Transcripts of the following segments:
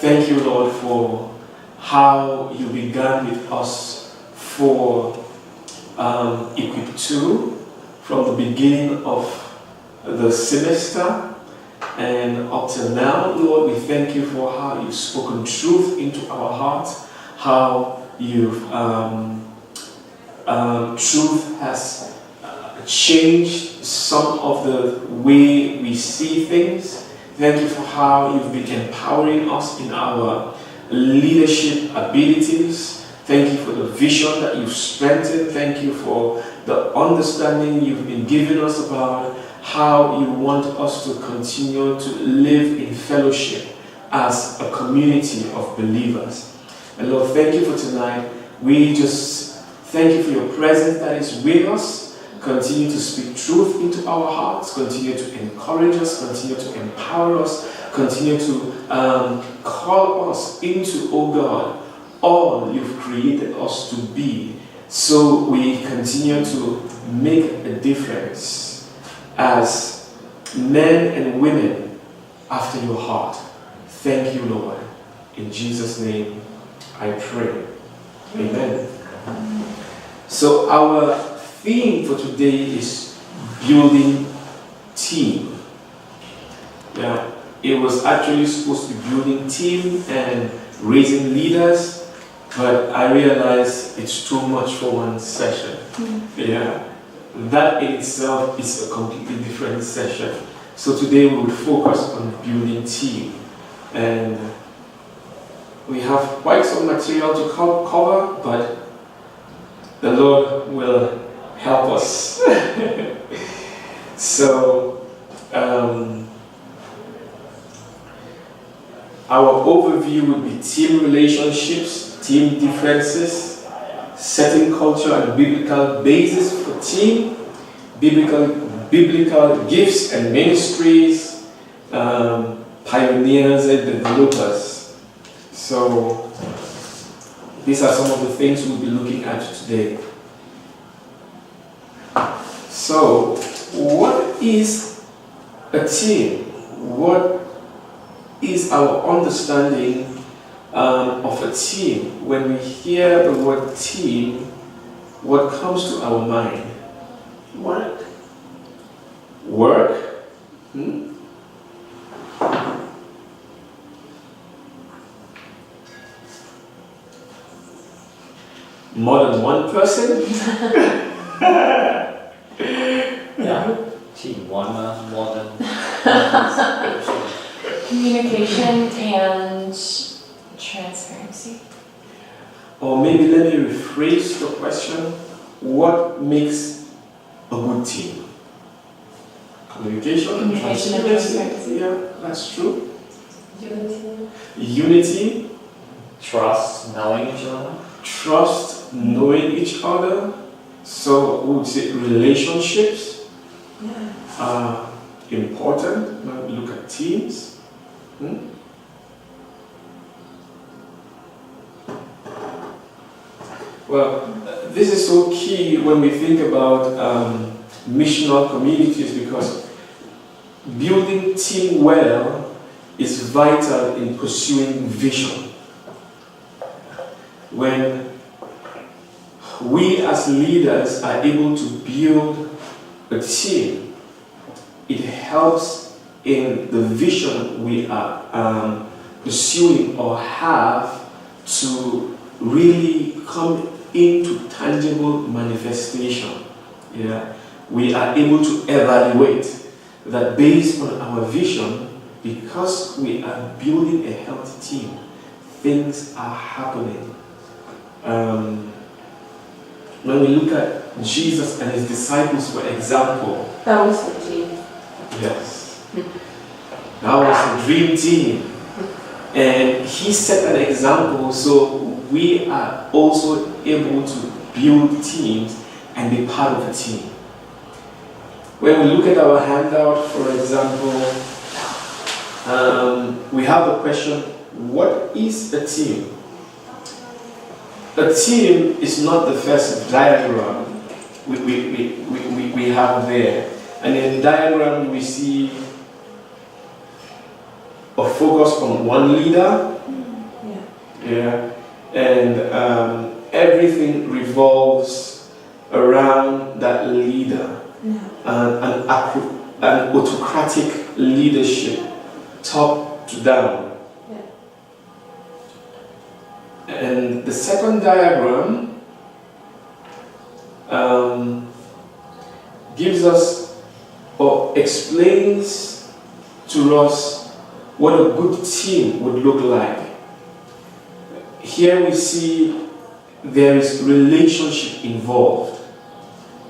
Thank you, Lord, for how you began with us for Equip 2 from the beginning of the semester and up till now. Lord, we thank you for how you've spoken truth into our hearts, how you've truth has changed some of the way we see things. Thank you for how you've been empowering us in our leadership abilities. Thank you for the vision that you've strengthened. Thank you for the understanding you've been giving us about how you want us to continue to live in fellowship as a community of believers. And Lord, thank you for tonight. We just thank you for your presence that is with us. Continue to speak truth into our hearts. Continue to encourage us. Continue to empower us. Continue to call us into, oh God, all you've created us to be, so we continue to make a difference as men and women after your heart. Thank you, Lord. In Jesus' name I pray. Amen. So our theme for today is building team. Yeah, it was actually supposed to be building team and raising leaders, but I realized it's too much for one session. Yeah, that in itself is a completely different session. So today we will focus on building team, and we have quite some material to cover, but the Lord will help us. So our overview would be team relationships, team differences, setting culture and biblical basis for team, biblical gifts and ministries, pioneers and developers. So these are some of the things we'll be looking at today. So, what is a team? What is our understanding of a team? When we hear the word team, what comes to our mind? Work. Work? More than one person? Yeah, team one, more than communication and transparency. Or maybe let me rephrase the question. What makes a good team? Communication And transparency. Yeah, that's true. Unity. Unity, trust, knowing each other. trust, knowing each other. So we would say relationships are important when we look at teams. Well, this is so key when we think about missional communities, because building team well is vital in pursuing vision. When we as leaders are able to build a team, it helps in the vision we are pursuing or have to really come into tangible manifestation. Yeah, we are able to evaluate that based on our vision, because we are building a healthy team, things are happening. When we look at Jesus and his disciples, for example, That was the team. yes, that was a dream team. And he set an example, so we are also able to build teams and be part of a team. When we look at our handout, for example, we have the question, what is a team? A team is not the first diagram we have there. And in the diagram we see a focus on one leader, Yeah, and everything revolves around that leader. An autocratic leadership, top to down. And the second diagram gives us or explains to us what a good team would look like. Here we see there is relationship involved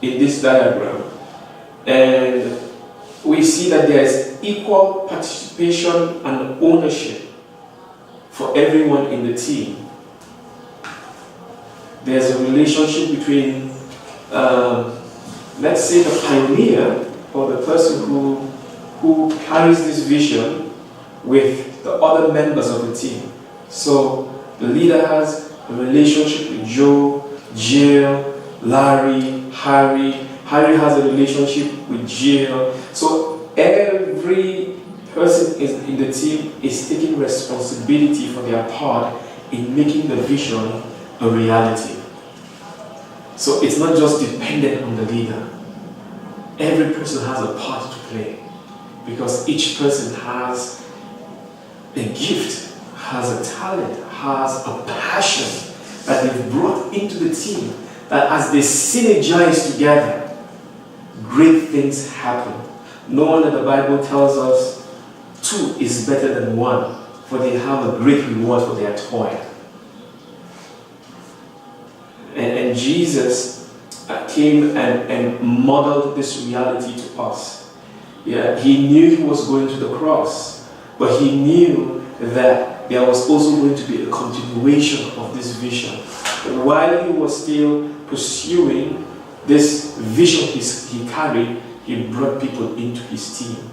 in this diagram, and we see that there is equal participation and ownership for everyone in the team. There's a relationship between, let's say, the pioneer or the person who carries this vision with the other members of the team. So the leader has a relationship with Joe, Jill, Larry, Harry. Harry has a relationship with Jill. So every person in the team is taking responsibility for their part in making the vision a reality. So it's not just dependent on the leader. Every person has a part to play because each person has a gift, has a talent, has a passion that they've brought into the team, that as they synergize together, great things happen. No wonder the Bible tells us 2 is better than 1, for they have a great reward for their toil. And Jesus came and modeled this reality to us. Yeah, he knew he was going to the cross, but he knew that there was also going to be a continuation of this vision. While he was still pursuing this vision he carried, he brought people into his team.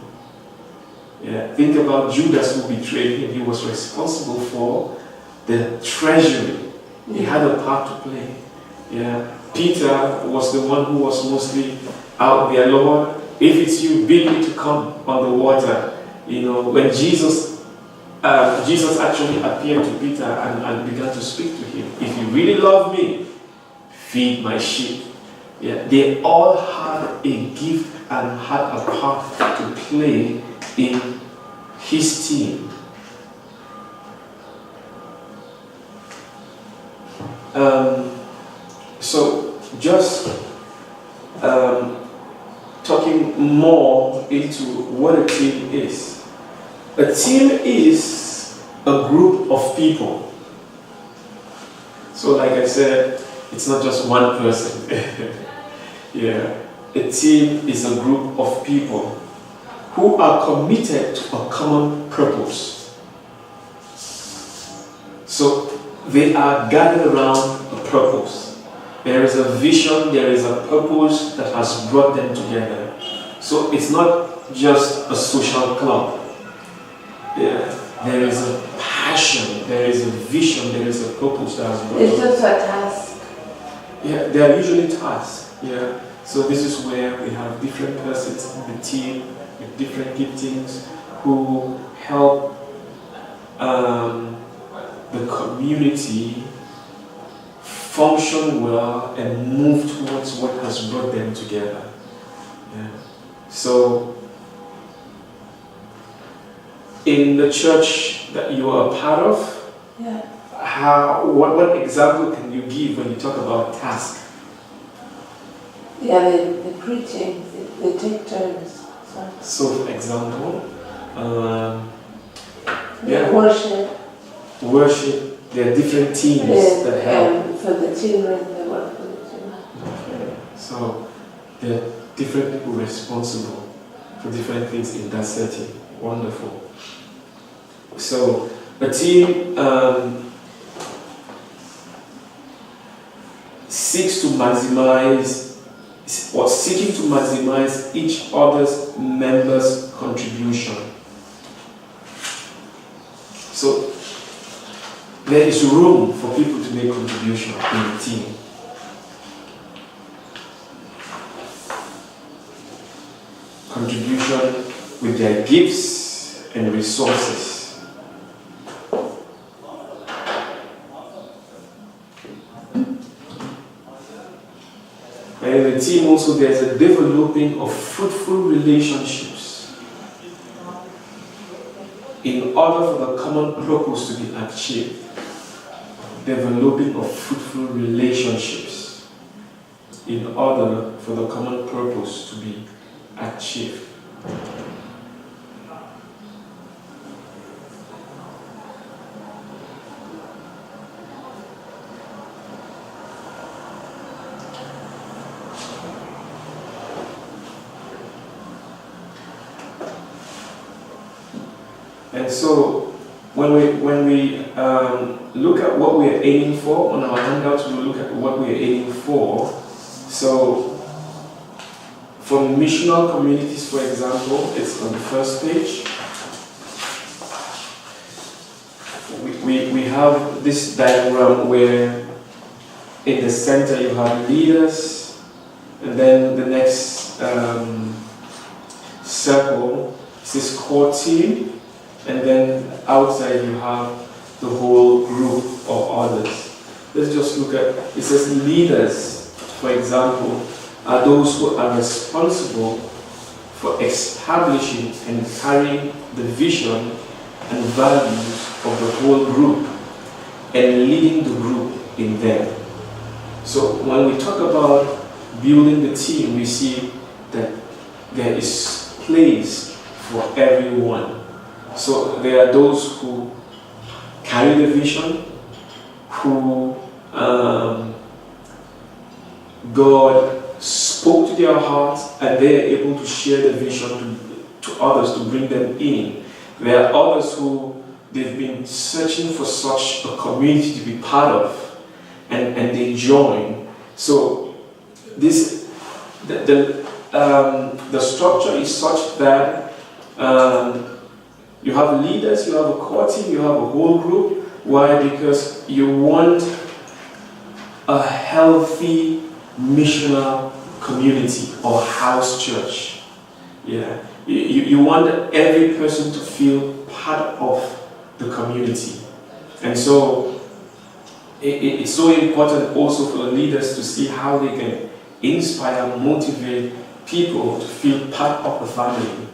Yeah, think about Judas who betrayed him. He was responsible for the treasury. He had a part to play. Yeah. Peter was the one who was mostly out there. Lord, if it's you, bid me to come on the water. You know, when Jesus actually appeared to Peter and began to speak to him. If you really love me, feed my sheep. Yeah, they all had a gift and had a part to play in his team. So just talking more into what a team is. A team is a group of people. So like I said, it's not just one person. Yeah. A team is a group of people who are committed to a common purpose. So they are gathered around a purpose. There is a vision, there is a purpose that has brought them together. So it's not just a social club. Yeah. There is a passion, there is a vision, there is a purpose that has brought them together. It's just a task. Yeah, they are usually tasks. Yeah. So this is where we have different persons in the team with different giftings who help the community function well and move towards what has brought them together. Yeah. So in the church that you are a part of, what example can you give when you talk about task? Yeah, the preaching, they take turns. So for example, worship, there are different teams that help. For the children, they work for the children. Okay. So there are different people responsible for different things in that setting. Wonderful. So a team seeking to maximize each other's members' contribution. So there is room for people to make contribution in the team. Contribution with their gifts and resources. And in the team also there's a developing of fruitful relationships in order for the common purpose to be achieved. Developing of fruitful relationships in order for the common purpose to be achieved. And so when we look at what we are aiming for on our handouts, we will look at what we are aiming for. So for missional communities, for example, it's on the first page. We have this diagram where in the center you have leaders, and then the next circle is this core team. And then outside you have the whole group or others. Let's just look at, it says leaders, for example, are those who are responsible for establishing and carrying the vision and values of the whole group and leading the group in them. So when we talk about building the team, we see that there is place for everyone. So there are those who carry the vision, who God spoke to their hearts and they are able to share the vision to others, to bring them in. There are others who they've been searching for such a community to be part of, and they join. So this the structure is such that you have leaders, you have a core team, you have a whole group. Why? Because you want a healthy missional community or house church. Yeah. You want every person to feel part of the community. And so it's so important also for the leaders to see how they can inspire, motivate people to feel part of the family.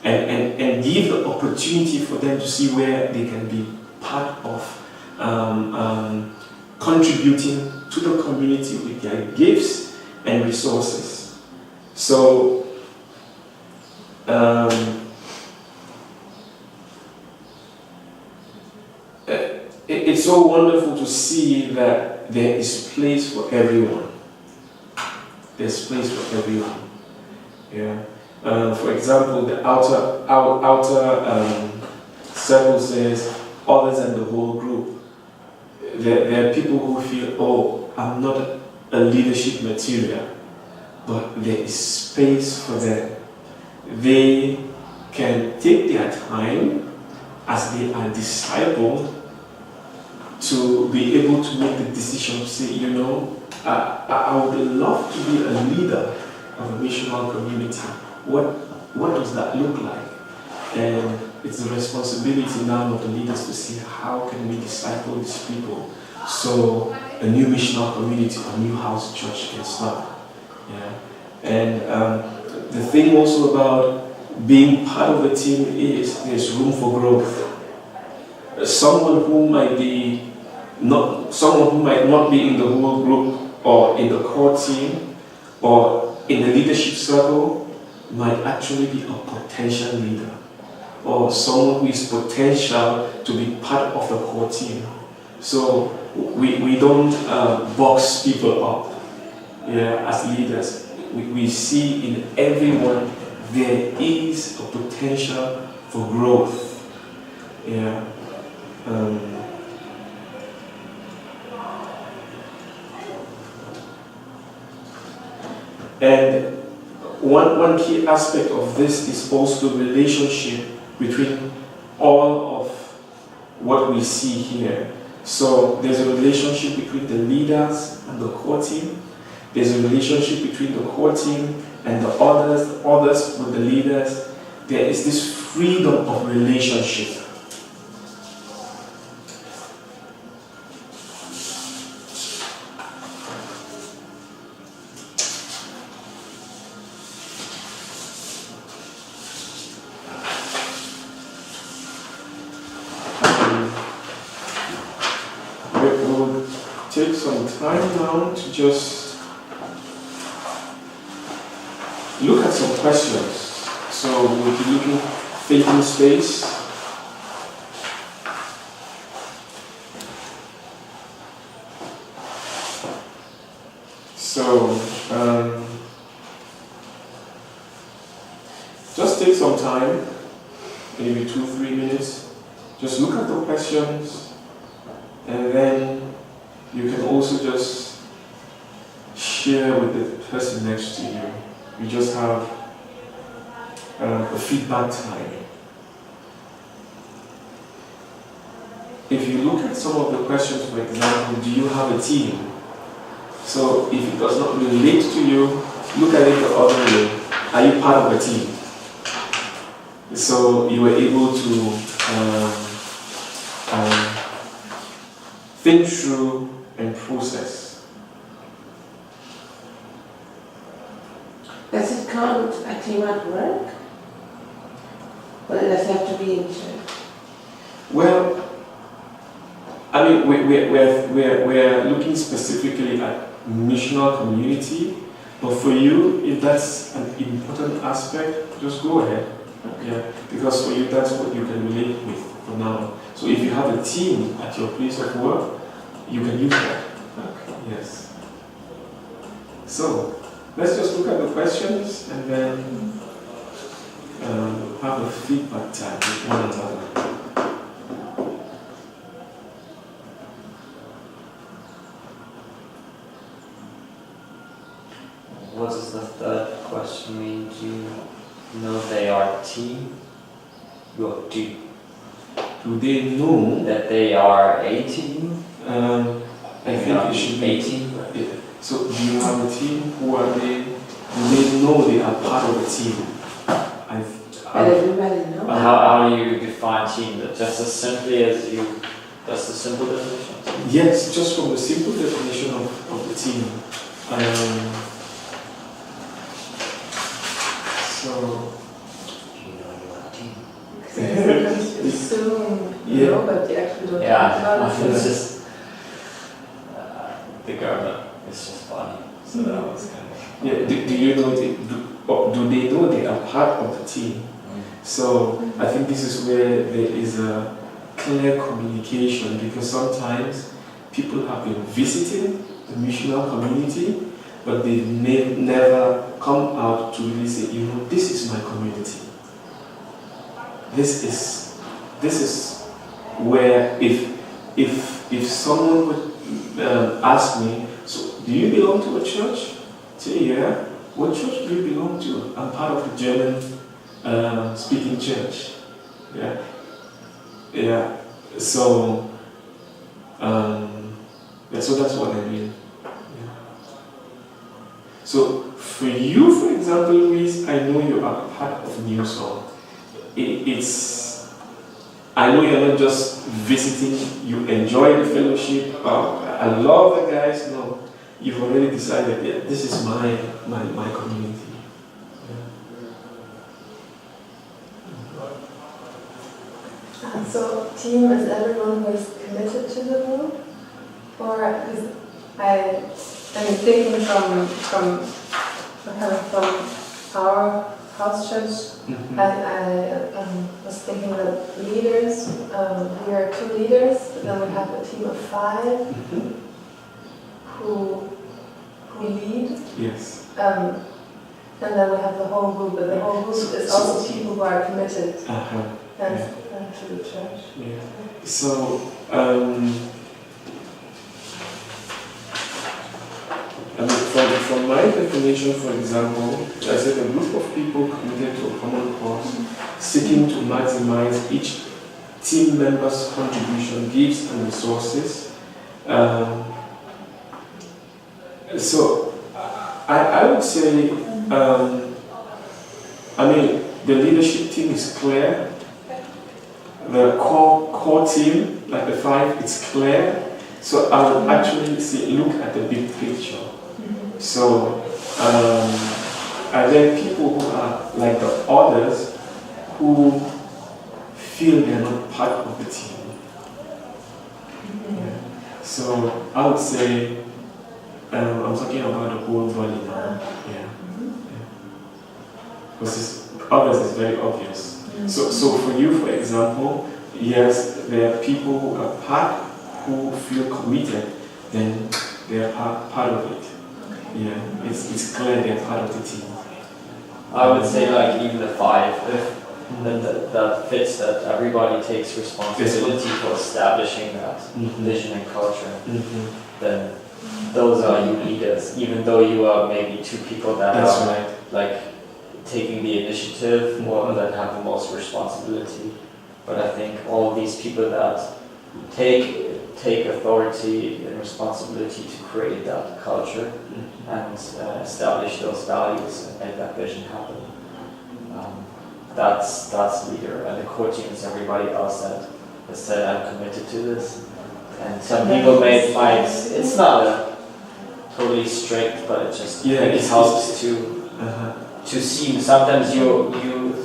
And give the opportunity for them to see where they can be part of contributing to the community with their gifts and resources. So it's so wonderful to see that there is place for everyone. There's place for everyone. Yeah. For example, the outer circle says others and the whole group. There are people who feel, oh, I'm not a leadership material, but there is space for them. They can take their time as they are discipled to be able to make the decision to say, you know, I would love to be a leader of a missional community. What does that look like? And it's the responsibility now of the leaders to see how can we disciple these people so a new missional community, a new house church can start. Yeah. And the thing also about being part of the team is there's room for growth. Someone who might not be in the whole group or in the core team or in the leadership circle might actually be a potential leader or someone who is potential to be part of the core team. So we don't box people up as leaders. We see in everyone there is a potential for growth. Yeah. And one key aspect of this is also the relationship between all of what we see here. So there's a relationship between the leaders and the core team. There's a relationship between the core team and the others with the leaders. There is this freedom of relationship. take some time now to just look at some questions. So we'll be looking thinking space. So just take some time, maybe 2-3 minutes. Just look at the questions, and then you can also just share with the person next to you. You just have a feedback time. If you look at some of the questions, for example, do you have a team? So if it does not relate to you, look at it the other way. Are you part of a team? So you were able to think through and process. Does it count a team at work? Or does it have to be in church? Well, I mean, we're looking specifically at missional community, but for you, if that's an important aspect, just go ahead. Yeah, because for you, that's what you can relate with for now. So if you have a team at your place of work, you can use that. Okay. Yes. So let's just look at the questions and then have a feedback time with one another. What does the third question mean? Do you know they are a team? Do they know that they are a team? I think it should be a team. Yeah. So do you have a team? Who are they? Do they know they are part of a team? But everybody knows. How do you define team? Just as simply as you, that's the simple definition of team? Yes, just from the simple definition of the team. So Do you know you are a team? Sometimes you assume you know, but you actually don't Yeah, talk about it's it. just the garment is just funny. So that was kind of. yeah, do you know do they know they are part of the team? So I think this is where there is a clear communication, because sometimes people have been visiting the missional community, but they may never come out to really say, you know, this is my community. This is where if someone would ask me, so do you belong to a church? Say, yeah. What church do you belong to? I'm part of the German speaking church. Yeah. Yeah. So so that's what I mean. Yeah. So for you, for example, Louise, I know you are part of New Song. I know you're not just visiting, you enjoy the fellowship, I love the guys. No, you've already decided, yeah, this is my community. So team is everyone who is committed to the group? Or because I'm thinking from our house church. Mm-hmm. I was thinking that leaders, we are 2 leaders, but then we have a team of 5 Mm-hmm. who lead. Yes. And then we have the whole group, but the whole group is also people who are committed to the church. Yeah. So from my definition, for example, I said a group of people committed to a common cause, seeking to maximize each team member's contribution, gifts, and resources. So I would say, the leadership team is clear. The core team, like the 5, it's clear. So I would actually look at the big picture. So, are there people who are like the others who feel they're not part of the team? Yeah. So I would say I'm talking about the whole body now. Yeah. Because others is very obvious. So for you, for example, yes, there are people who are part who feel committed, then they are part of it. Yeah, it's clear they're part of the team. I would say like even the 5, if that fits that everybody takes responsibility for establishing that vision and culture, then those are you leaders, even though you are maybe 2 people that That's are right. like taking the initiative or that have the most responsibility. But I think all these people that take authority and responsibility to create that culture and establish those values and make that vision happen. That's leader, and the core team is everybody else that has said I'm committed to this. And some people might it's not a totally strict, but it just I think it helps to see. Sometimes you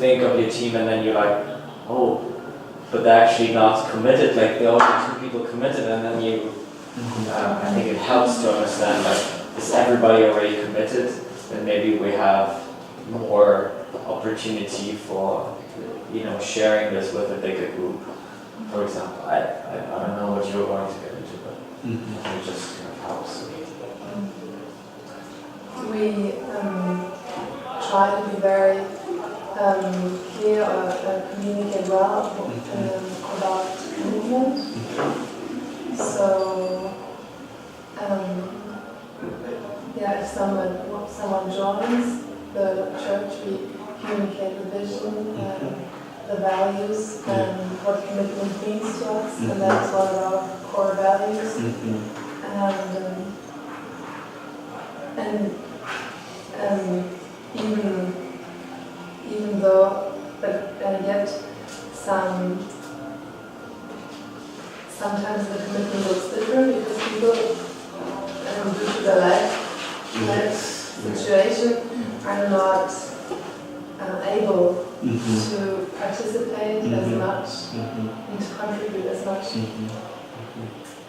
think of your team and then you're like, oh, but they're actually not committed. Like there are only 2 people committed, and then you. I think it helps to understand like is everybody already committed? Then maybe we have more opportunity for sharing this with a bigger group. For example, I don't know what you're going to get into, but it just kind of helps. We try to be very clear or communicate well about movement. So, if someone joins the church, we communicate the vision, the values, and what commitment means to us, and that's one of our core values. And even though, but yet sometimes the commitment looks different because people, due to their life situation, are not able to participate as much and to contribute as much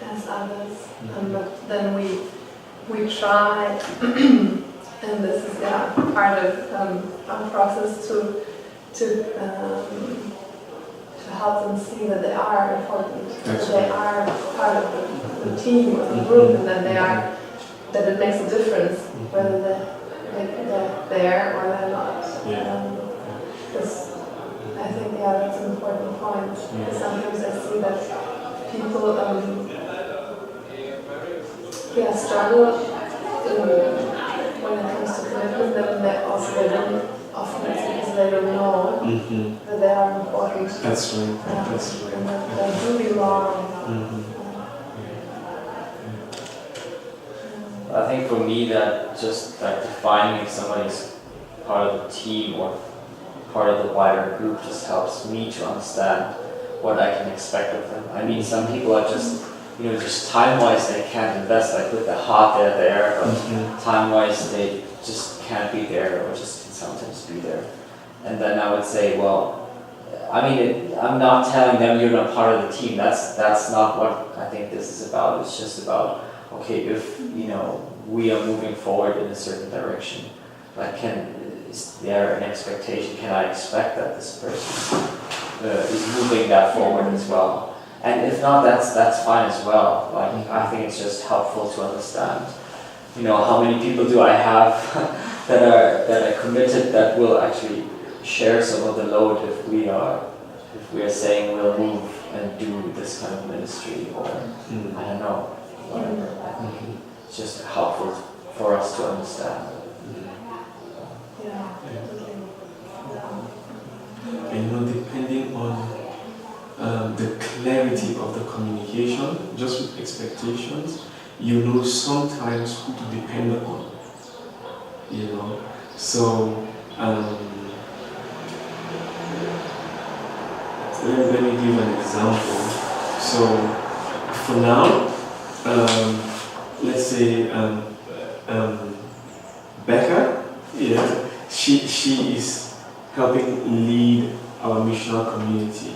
as others. But then we try, and this is part of our process to help them see that they are important, that they are part of the team or the group, and that it makes a difference whether they're there or they're not. Because I think that's an important point. Because sometimes I see that people struggle when it comes to commitment, then they don't often it's because they don't know that they are important. That's right. That's right. And that they do belong. I think for me that just like defining if somebody's part of the team or part of the wider group just helps me to understand what I can expect of them. I mean, some people are just time-wise they can't invest, like with the heart they're there, but time-wise they just can't be there or just can sometimes be there. And then I would say, well, I mean, I'm not telling them you're not part of the team. That's not what I think this is about. It's just about, okay, if we are moving forward in a certain direction, like is there an expectation? Can I expect that this person is moving that forward as well? And if not, that's fine as well. Like I think it's just helpful to understand. How many people do I have that are committed that will actually share some of the load if we are saying we'll move and do this kind of ministry or I don't know, whatever. I think it's just helpful for us to understand. And depending on the clarity of the communication, just with expectations, sometimes who to depend on. So let me give an example. So for now, let's say Becca, she is helping lead our missional community.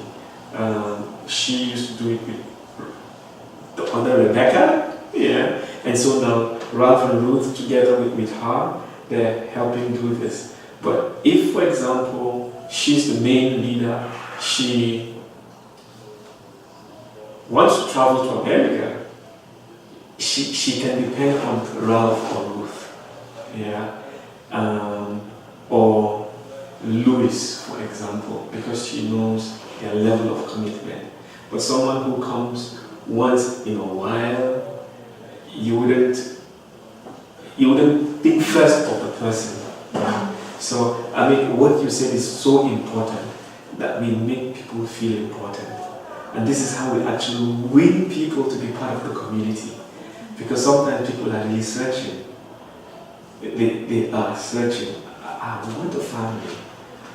She used to do it with the other Rebecca, yeah. And so now Ralph and Ruth together with her, they're helping do this. But if, for example, she's the main leader, she wants to travel to America, she can depend on Ralph or Ruth, yeah, or Louis, for example, because she knows their level of commitment. But someone who comes once in a while, you wouldn't think first of the person. Yeah. So, I mean, what you said is so important, that we make people feel important. And this is how we actually win people to be part of the community. Because sometimes people are really searching. They are searching. I want a family.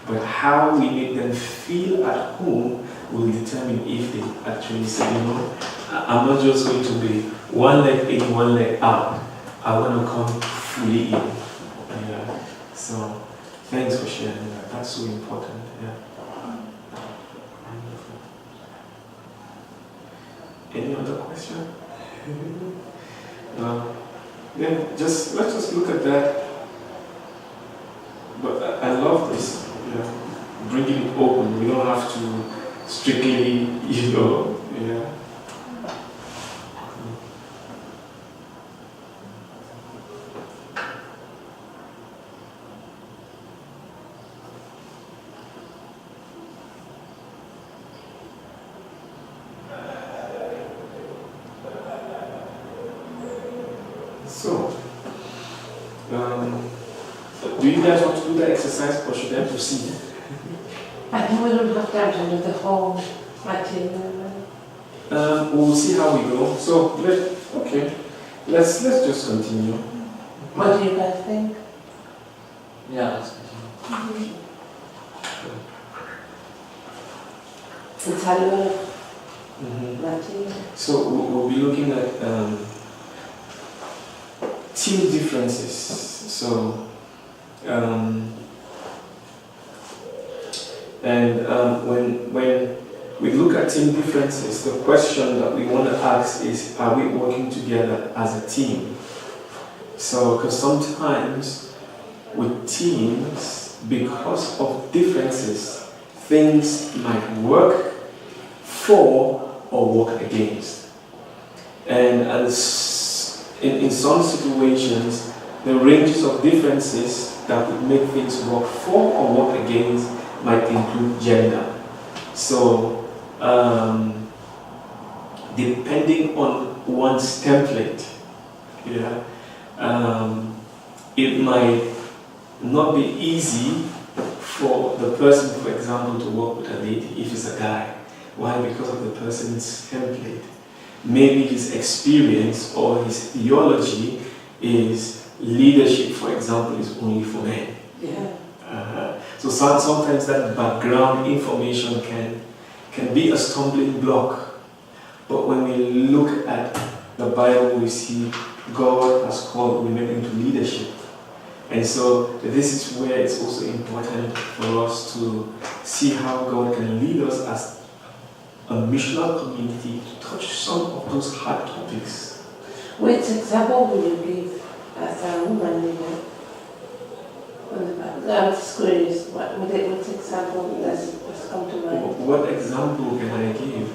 But how we make them feel at home will determine if they actually say, you know, I'm not just going to be one leg in, one leg out. I want to come fully in. Yeah. So, thanks for sharing that. That's so important. Yeah. Any other question? Yeah, let's just look at that. But I love this. Yeah. Bringing it open. We don't have to strictly, you know, yeah. So, do you guys want to do the exercise or should I proceed? I think we don't have time to do the whole material. We'll see how we go. So, let's just continue. What do you guys think? Yeah, let's continue. Italian material. So, we'll be looking at team differences. So, when we look at team differences, the question that we want to ask is, are we working together as a team? So, because sometimes with teams, because of differences, things might work for or work against. And in some situations, the ranges of differences that would make things work for or work against might include gender. So, depending on one's template, yeah, it might not be easy for the person, for example, to work with a lady if it's a guy. Why? Because of the person's template. Maybe his experience or his theology is leadership, for example, is only for men. Yeah. So sometimes that background information can be a stumbling block. But when we look at the Bible, we see God has called women into leadership. And so this is where it's also important for us to see how God can lead us as a missional community to touch some of those hard topics. Which example will you give as a woman leader? I'm just curious, which example does come to mind? What example can I give?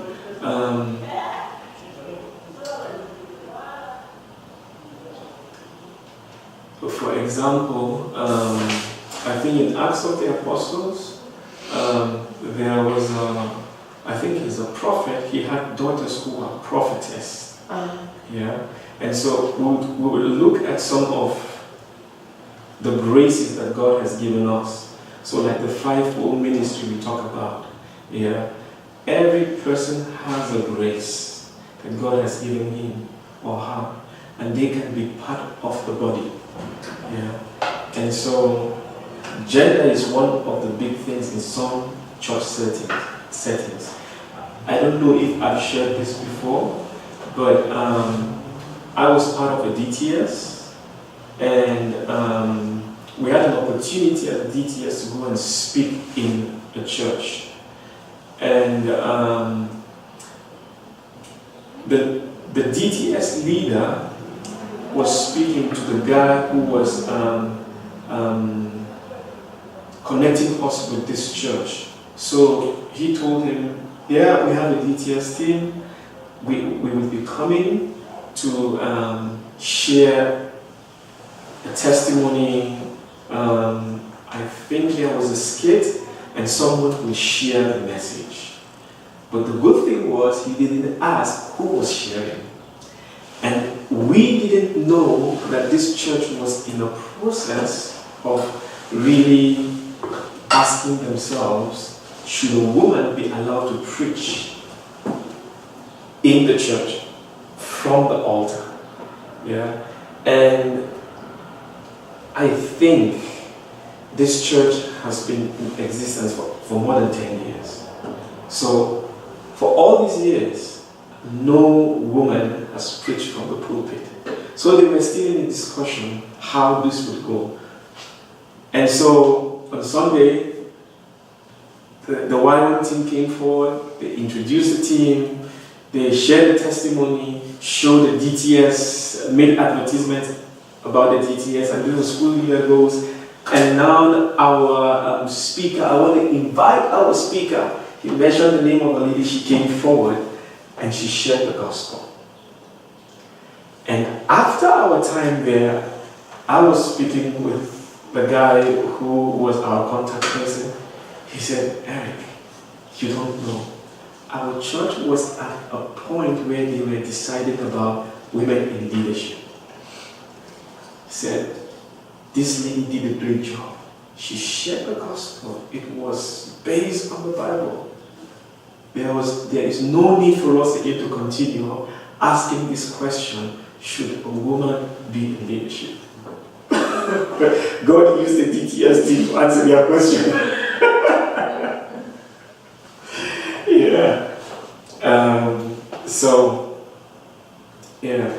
For example, I think in Acts of the Apostles, there was I think he's a prophet. He had daughters who were prophetess. Yeah, and so we will look at some of the graces that God has given us. So, like the fivefold ministry we talk about. Yeah, every person has a grace that God has given him or her, and they can be part of the body. Yeah, and so gender is one of the big things in some church settings. I don't know if I've shared this before, but I was part of a DTS, and we had an opportunity at the DTS to go and speak in the church. And the the DTS leader was speaking to the guy who was connecting us with this church. So he told him, yeah, we have a DTS team. We will be coming to share a testimony. I think there was a skit and someone will share the message. But the good thing was he didn't ask who was sharing. And we didn't know that this church was in a process of really asking themselves, should a woman be allowed to preach in the church from the altar? Yeah. And I think this church has been in existence for more than 10 years. So for all these years, no woman has preached from the pulpit. So they were still in a discussion how this would go. And so on Sunday, the Y1 team came forward, they introduced the team, they shared the testimony, showed the DTS, made advertisements about the DTS, and then the school leader goes, and now our speaker, I want to invite our speaker. He mentioned the name of the lady, she came forward and she shared the gospel. And after our time there, I was speaking with the guy who was our contact person. He said, Eric, you don't know. Our church was at a point where they were deciding about women in leadership. He said, this lady did a great job. She shared the gospel. It was based on the Bible. There is no need for us again to continue asking this question, should a woman be in leadership? God used the DTS team to answer their question. Yeah. Yeah.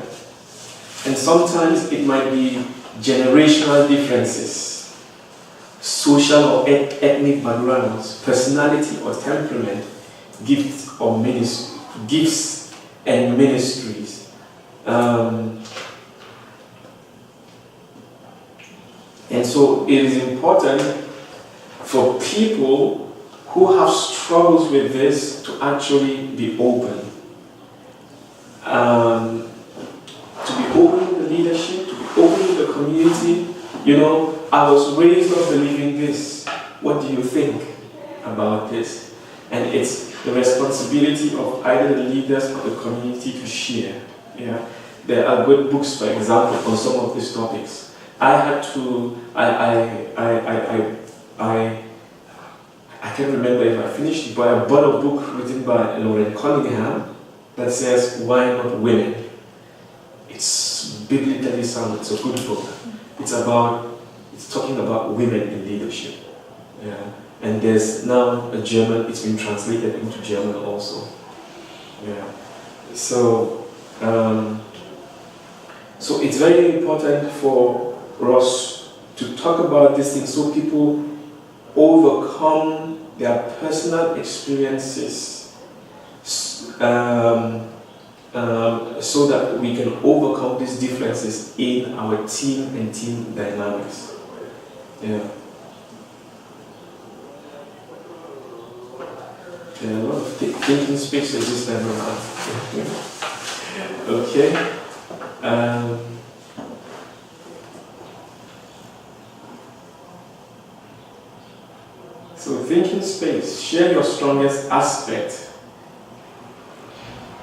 And sometimes it might be generational differences, social or ethnic backgrounds, personality or temperament, gifts and ministries. And so it is important for people who have struggles with this to actually be open. To be open in the leadership, to be open in the community. You know, I was raised up believing this. What do you think about this? And it's the responsibility of either the leaders or the community to share. Yeah, there are good books, for example, on some of these topics. I can't remember if I finished it, but I bought a book written by Lauren Cunningham that says, Why Not Women? It's biblically sound, it's a good book. It's talking about women in leadership. Yeah. And there's now a German, it's been translated into German also. Yeah. So it's very important for us to talk about these things so people overcome their personal experiences so that we can overcome these differences in our team and team dynamics. Yeah. There are a lot of thinking spaces this time around. Okay. So thinking space, share your strongest aspect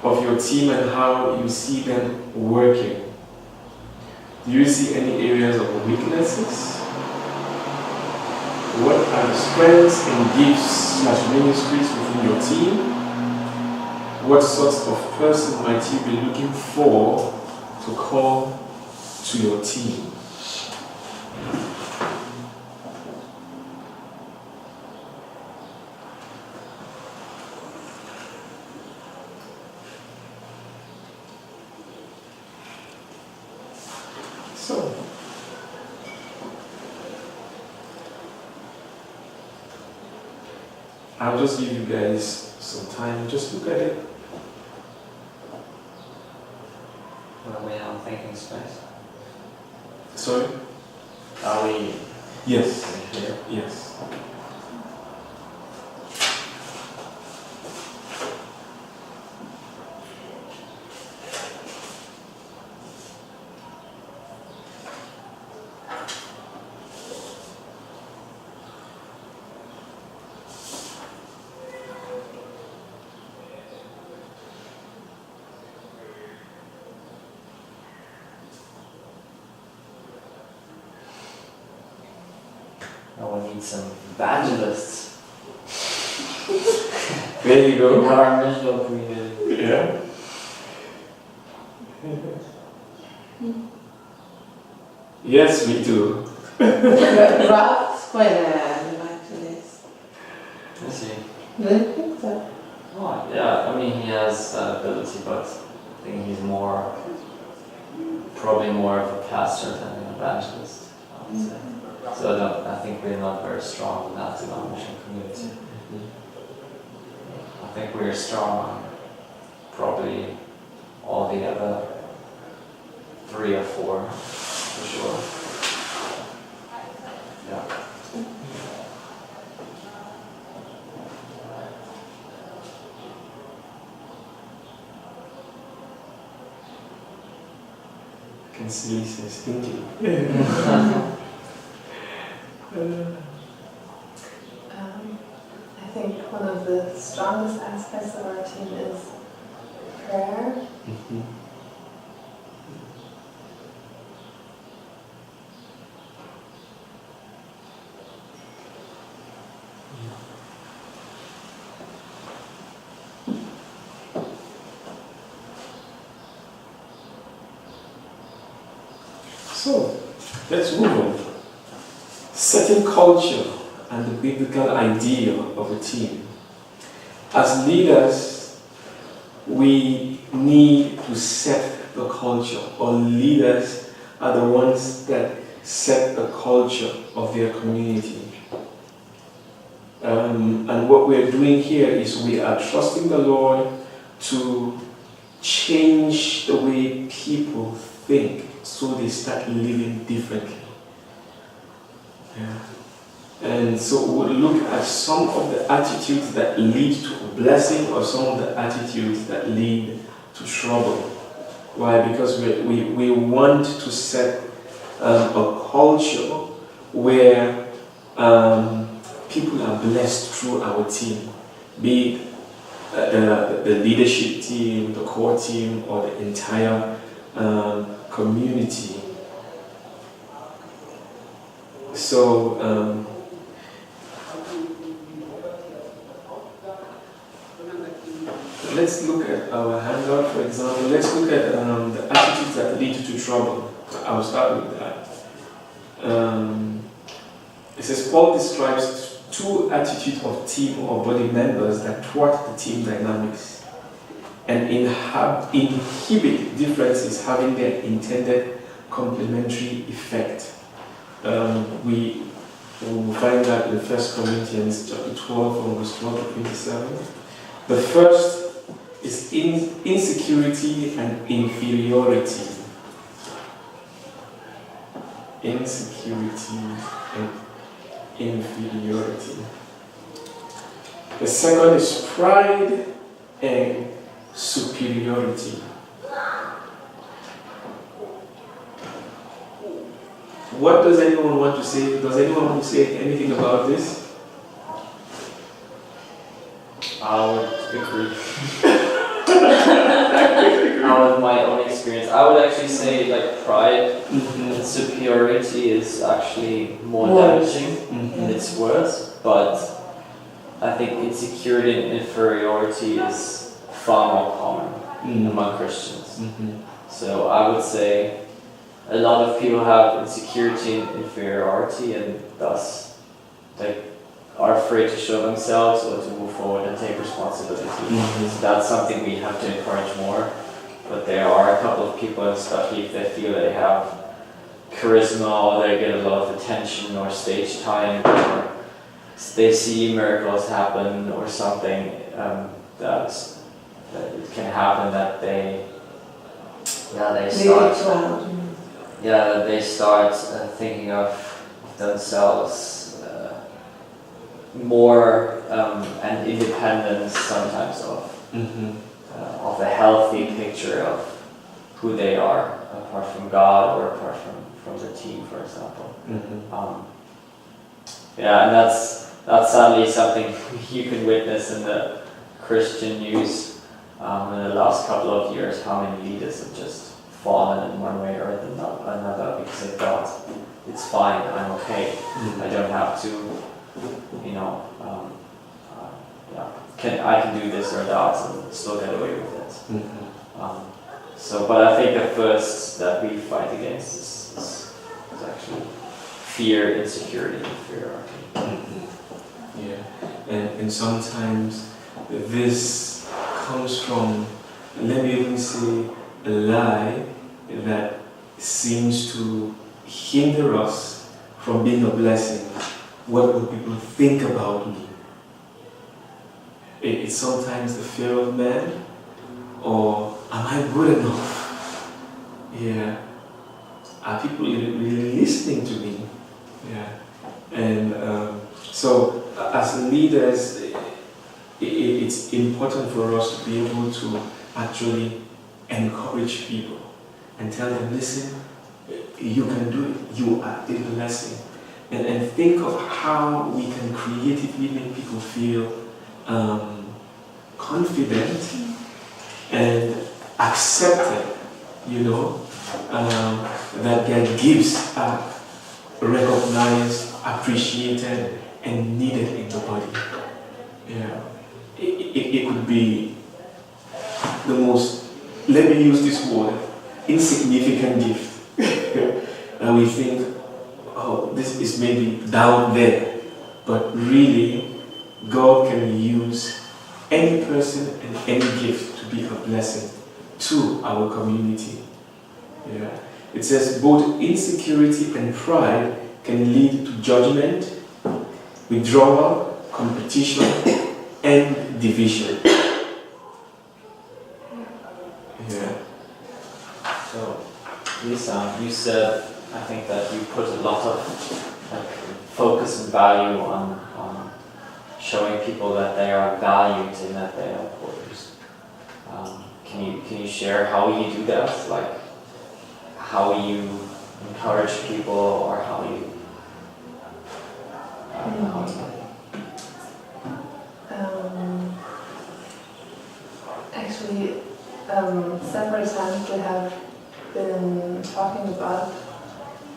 of your team and how you see them working. Do you see any areas of weaknesses? What are the strengths and gifts/ministries within your team? What sorts of person might you be looking for to call to your team? So, I'll just give you guys some time, just look at it. where we have thinking space. Sorry? Are we Yes. here? Yes. Now we need some evangelists There you in go. our visual community. Yeah. Yes, we do. Ralph's quite an evangelist. Is he? Do you think so? Oh, yeah, I mean, he has that ability, but I think he's probably more of a pastor than an evangelist, I would say. So I think we're not very strong in that in our mission community. I think we're strong on probably all the other 3 or 4, for sure. Yeah. I can see Lisa's thinking. I think one of the strongest aspects of our team is prayer. Mhm. So, let's move on. Setting culture and the biblical idea of a team. As leaders, we need to set the culture, or leaders are the ones that set the culture of their community. And what we're doing here is we are trusting the Lord to change the way people think so they start living differently. Yeah. And so we'll look at some of the attitudes that lead to a blessing or some of the attitudes that lead to trouble. Why? Because we want to set a culture where people are blessed through our team, be it the leadership team, the core team, or the entire community. So let's look at our handout, for example. Let's look at the attitudes that lead to trouble. I'll start with that. It says Paul describes 2 attitudes of team or body members that thwart the team dynamics and inhibit differences having their intended complementary effect. We will find that in 1 Corinthians chapter 12, from verse 12 to 27. The first is insecurity and inferiority. Insecurity and inferiority. The second is pride and superiority. What does anyone want to say? Does anyone want to say anything about this? I would agree. Out of my own experience, I would actually say like pride and superiority is actually more damaging and it's worse, but I think insecurity and inferiority is far more common among Christians. So I would say a lot of people have insecurity and inferiority and thus like are afraid to show themselves or to move forward and take responsibility. So that's something we have to encourage more. But there are a couple of people, especially if they feel they have charisma or they get a lot of attention or stage time or they see miracles happen or something that it can happen that they they Leave start it to out. they start thinking of themselves more and independent sometimes of a healthy picture of who they are apart from God or apart from the team, for example. And that's sadly something you can witness in the Christian news in the last couple of years, how many leaders have just fallen in one way or another because they thought, it's fine, I'm okay, I don't have to, I can do this or that and still get away with it. But I think the first that we fight against is actually fear, insecurity, and inferiority. And sometimes this comes from, let me even say, a lie that seems to hinder us from being a blessing. What will people think about me? It's sometimes the fear of man, or am I good enough? Are people really listening to me? And so as leaders, it's important for us to be able to actually encourage people and tell them, listen, you can do it, you are a blessing. And think of how we can creatively make people feel confident and accepted, that their gifts are recognized, appreciated, and needed in the body. It could be the most, let me use this word, insignificant gift. And we think, oh, this is maybe down there. But really, God can use any person and any gift to be a blessing to our community. It says both insecurity and pride can lead to judgment, withdrawal, competition, and division. So, Lisa, you said, I think that you put a lot of focus and value on showing people that they are valued and that they are important. Can you share how you do that? Like how you encourage people, or how you Actually, several times we have been talking about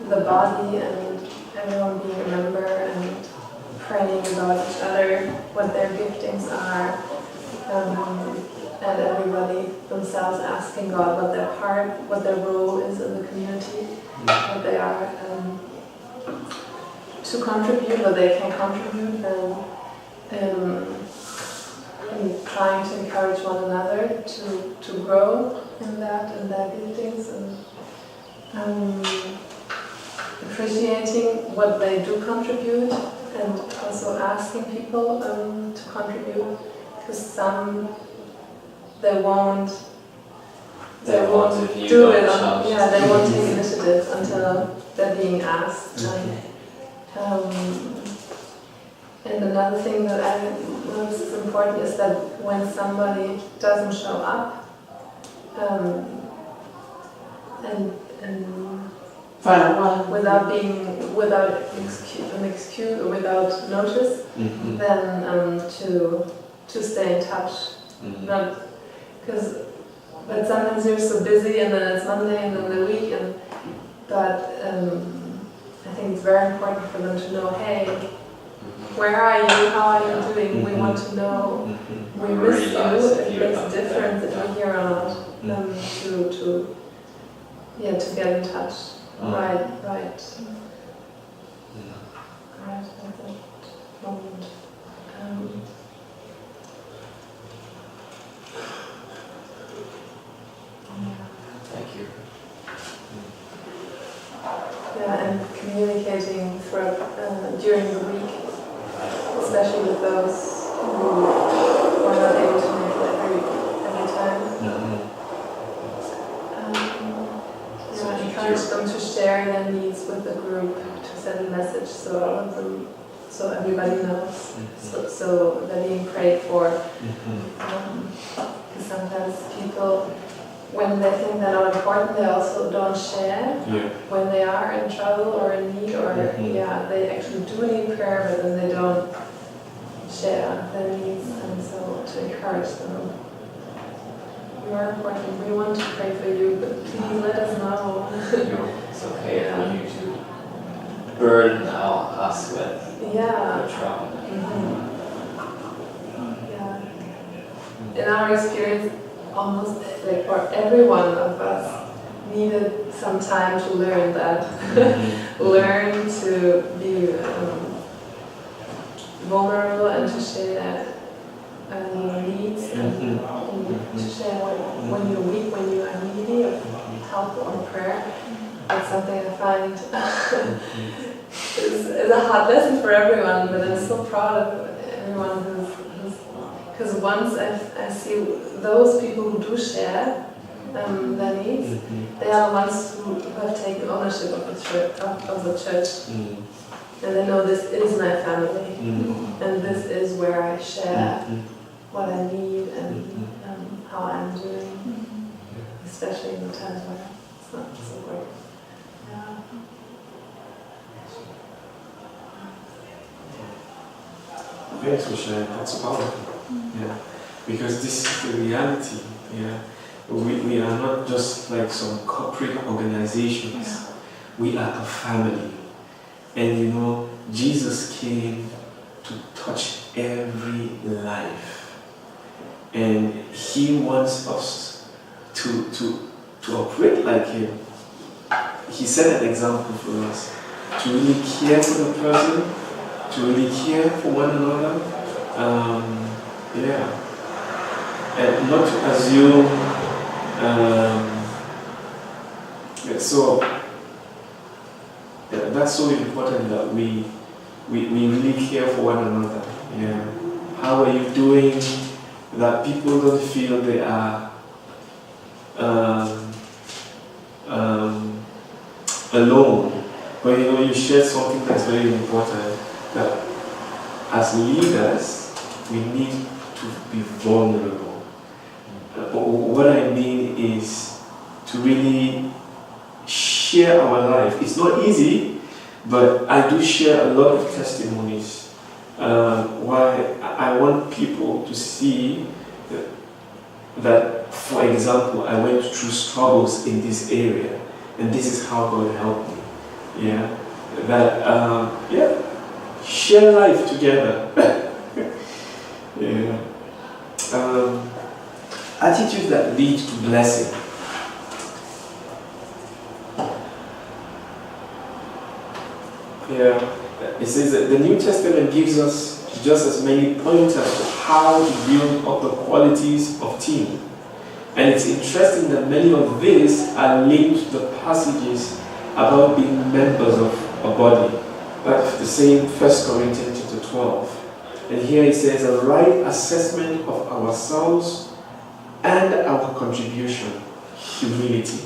the body and everyone being a member and praying about each other, what their giftings are, and everybody themselves asking God what their part, what their role is in the community, what they are to contribute, what they can contribute, and trying to encourage one another to grow in that and their giftings, and appreciating what they do contribute, and also asking people to contribute, because some they won't do it on, they won't take initiative until they're being asked. And another thing that I notice is important is that when somebody doesn't show up, and without an excuse or without notice, then to stay in touch. Not because, but sometimes you're so busy, and then it's Monday, and then the week, but I think it's very important for them to know, hey, where are you? How are you doing? We want to know. We miss you. It makes a difference if you're here or not. To get in touch. Right at that moment. Thank you. And communicating during the week, especially with those who are not able to make it every time. encourage them to share their needs with the group, to send a message so all of them, so everybody knows, so they're being prayed for. Because sometimes people, when they think they're not important, they also don't share when they are in trouble or in need, or they actually do need prayer, but then they don't share their needs, and so to encourage them. You are important. We want to pray for you, but please let us know. It's okay for you to burden us with your trouble. In our experience, almost like for every one of us needed some time to learn that. Learn to be vulnerable and to share needs and to share when you're weak, when you are needy of help or prayer. That's something I find is a hard lesson for everyone, but I'm so proud of everyone who's because once I see those people who do share their needs, they are the ones who have taken ownership of the church. And they know this is my family, and this is where I share what I need and how I'm doing, especially in the times where it's not so great. Thanks for sharing. That's powerful. Because this is the reality. We are not just like some corporate organizations. We are a family. And you know, Jesus came to touch every life. And He wants us to operate like Him. He set an example for us. To really care for the person, to really care for one another. And not to assume. That's so important that we really care for one another. How are you doing? That people don't feel they are alone. But you know, you shared something that's very important. That as leaders, we need to be vulnerable. What I mean is to really share our life. It's not easy, but I do share a lot of testimonies. Why I want people to see that, for example, I went through struggles in this area, and this is how God helped me. Share life together. Attitudes that lead to blessing. It says that the New Testament gives us just as many pointers to how to build up the qualities of team. And it's interesting that many of these are linked to the passages about being members of a body. Like the same 1 Corinthians chapter 12. And here it says a right assessment of ourselves and our contribution, humility.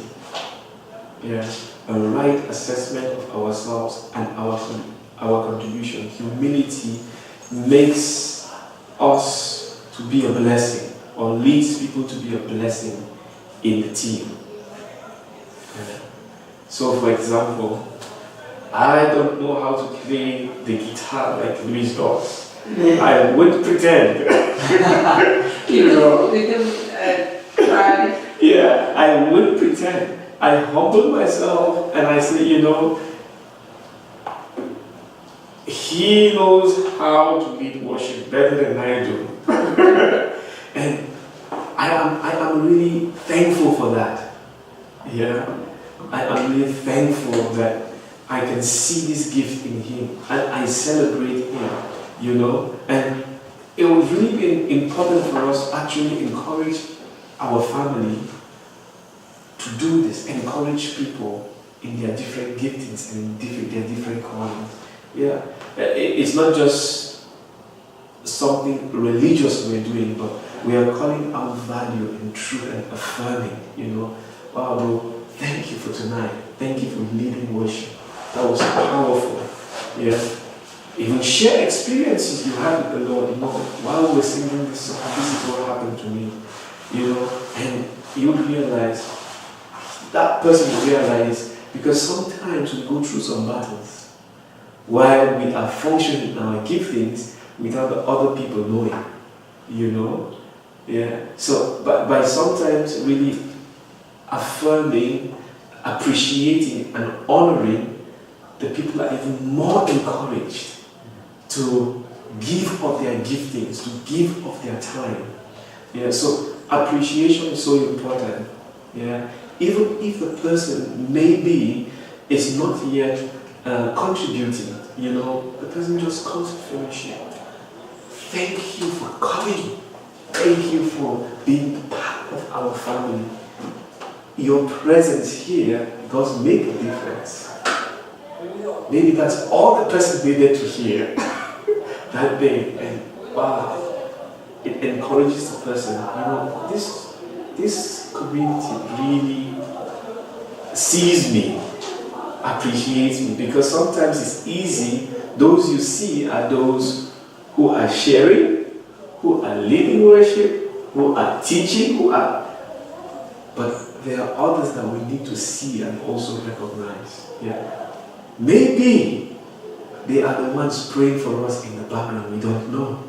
A right assessment of ourselves and our contribution, humility makes us to be a blessing, or leads people to be a blessing in the team. So, for example, I don't know how to play the guitar like Luis does. I would pretend. You can try. I would pretend. I humble myself and I say, He knows how to lead worship better than I do. And I am really thankful for that. I am really thankful that I can see this gift in him and I celebrate him, And it would really be important for us to actually encourage our family to do this, encourage people in their different giftings and in their different callings. It's not just something religious we're doing, but we are calling out value and truth and affirming, Wow, bro, thank you for tonight. Thank you for leading worship. That was powerful. Yeah. Even share experiences you had with the Lord. You know, while we were singing this song, this is what happened to me. You know, and you realize, that person will realize, because sometimes we go through some battles while we are functioning in our giftings without the other people knowing. You know? Yeah. So, but by sometimes really affirming, appreciating, and honoring, the people are even more encouraged to give of their giftings, to give of their time. Yeah. So appreciation is so important. Yeah. Even if the person maybe is not yet contributing, you know, the person just comes to fellowship. Thank you for coming. Thank you for being part of our family. Your presence here does make a difference. Maybe that's all the person needed to hear that day. And wow, it encourages the person. You know, this community really sees me, appreciates me, because sometimes it's easy. Those you see are those who are sharing, who are leading worship, who are teaching, but there are others that we need to see and also recognize. Yeah. Maybe they are the ones praying for us in the background. We don't know.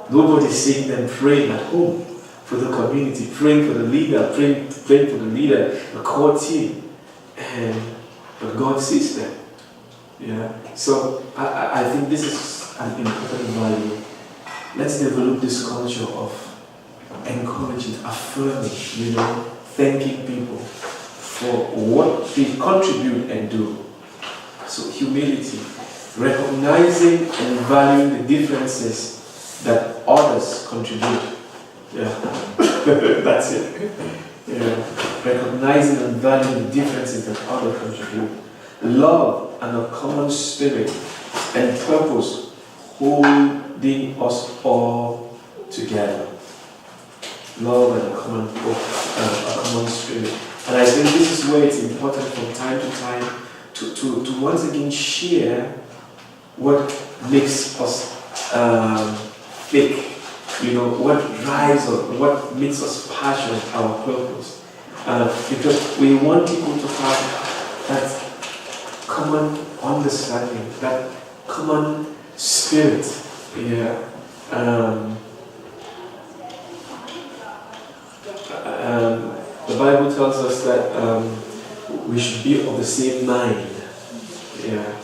Nobody's seeing them praying at home for the community, praying for the leader, praying for the leader, the core team. But God sees them. Yeah. So I think this is an important value. Let's develop this culture of encouraging, affirming, you know, thanking people for what they contribute and do. So humility, recognizing and valuing the differences that others contribute. Yeah, that's it. Yeah. Recognizing and valuing the differences that others contribute. Love and a common spirit and purpose holding us all together. Love and a common spirit. And I think this is where it's important from time to time to once again share what makes us think, you know, what drives us, what makes us passionate, our purpose. Because we want people to have that common understanding, that common spirit. Yeah. The Bible tells us that we should be of the same mind. Yeah.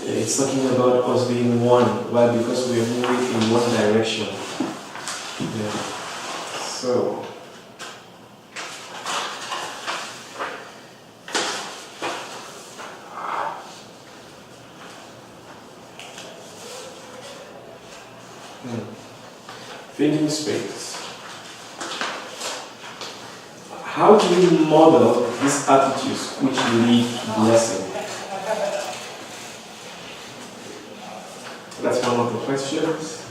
It's talking about us being one. Why? Because we are moving in one direction. Yeah. So. Thinking space. How do we model these attitudes which lead to blessing? That's one of the questions.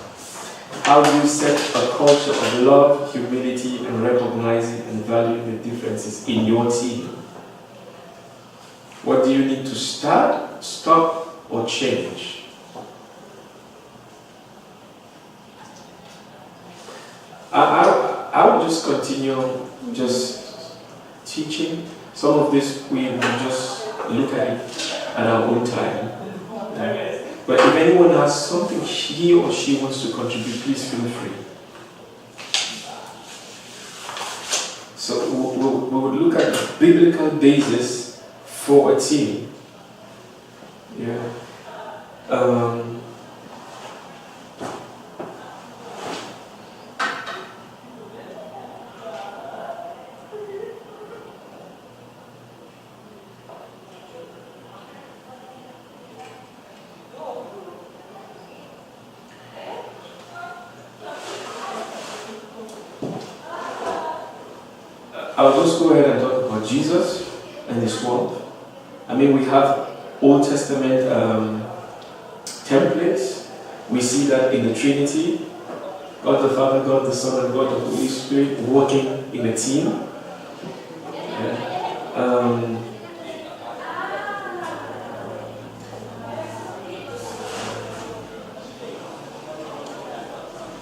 How do you set a culture of love, humility, and recognizing and valuing the differences in your team? What do you need to start, stop, or change? I will just continue just teaching. Some of this we will just look at it at our own time. But if anyone has something he or she wants to contribute, please feel free. So we will look at the biblical basis for a team. Yeah. I'll just go ahead and talk about Jesus and His world. I mean, we have Old Testament templates. We see that in the Trinity, God the Father, God the Son, and God the Holy Spirit working in a team. Yeah. Um,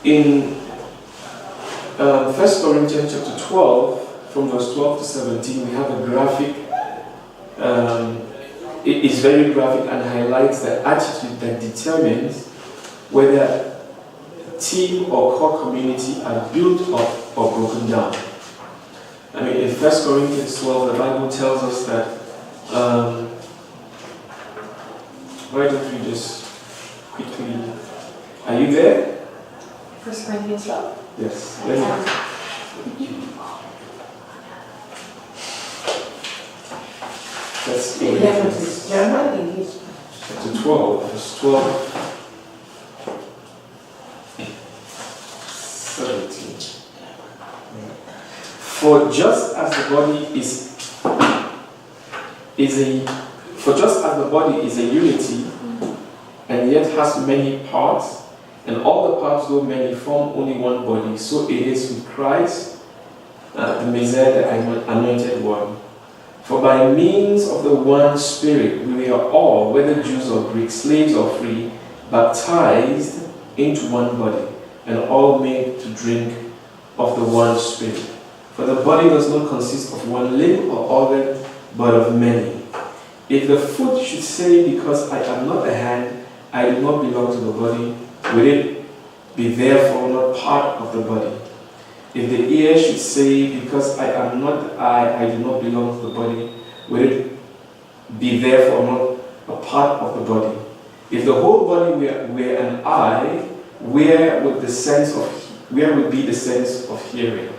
in 1 Corinthians chapter 12, from verse 12 to 17, we have a graphic. It is very graphic and highlights the attitude that determines whether a team or core community are built up or broken down. I mean, in 1 Corinthians 12, the Bible tells us that, why don't we just quickly, are you there? 1 Corinthians 12. Yes. That's 11 is German, English. chapter 12, verse 12, 17. For just as the body is a unity, and yet has many parts, and all the parts, though many, form only one body, so it is with Christ, the Messiah, the anointed one. For by means of the one Spirit, we are all, whether Jews or Greeks, slaves or free, baptized into one body, and all made to drink of the one Spirit. For the body does not consist of one limb or organ, but of many. If the foot should say, because I am not a hand, I do not belong to the body, will it be therefore not part of the body? If the ear should say, because I am not the eye, I do not belong to the body, will it be therefore not a part of the body? If the whole body were an eye, where would be the sense of hearing?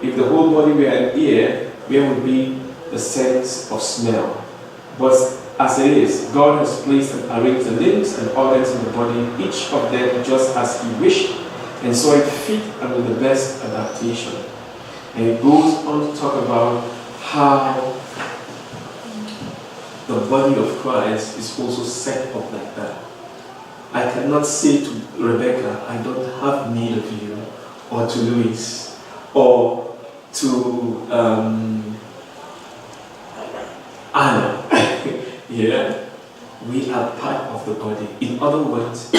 If the whole body were an ear, where would be the sense of smell? But as it is, God has placed and arranged the limbs and organs in the body, each of them just as He wished, and saw it fit and with the best adaptation. And it goes on to talk about how the body of Christ is also set up like that. I cannot say to Rebecca, I don't have need of you, or to Louis, or to Anna. Yeah, we are part of the body. In other words,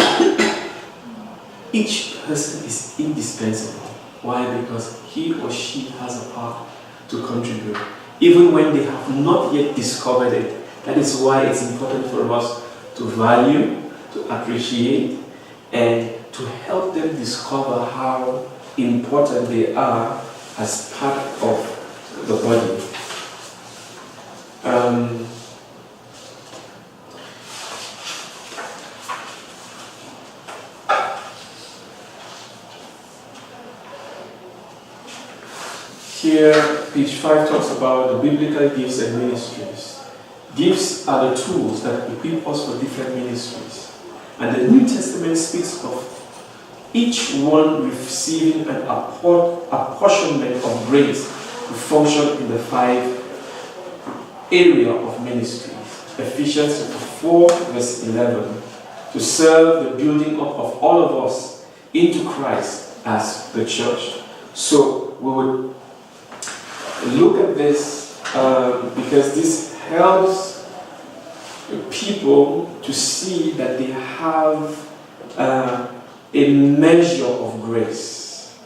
each person is indispensable. Why? Because he or she has a part to contribute, even when they have not yet discovered it. That is why it's important for us to value, to appreciate, and to help them discover how important they are as part of the body. Here, page 5 talks about the biblical gifts and ministries. Gifts are the tools that equip us for different ministries. And the New Testament speaks of each one receiving an apportionment of grace to function in the 5 area of ministries. Ephesians 4 verse 11. To serve the building up of all of us into Christ as the church. So we would look at this because this helps people to see that they have a measure of grace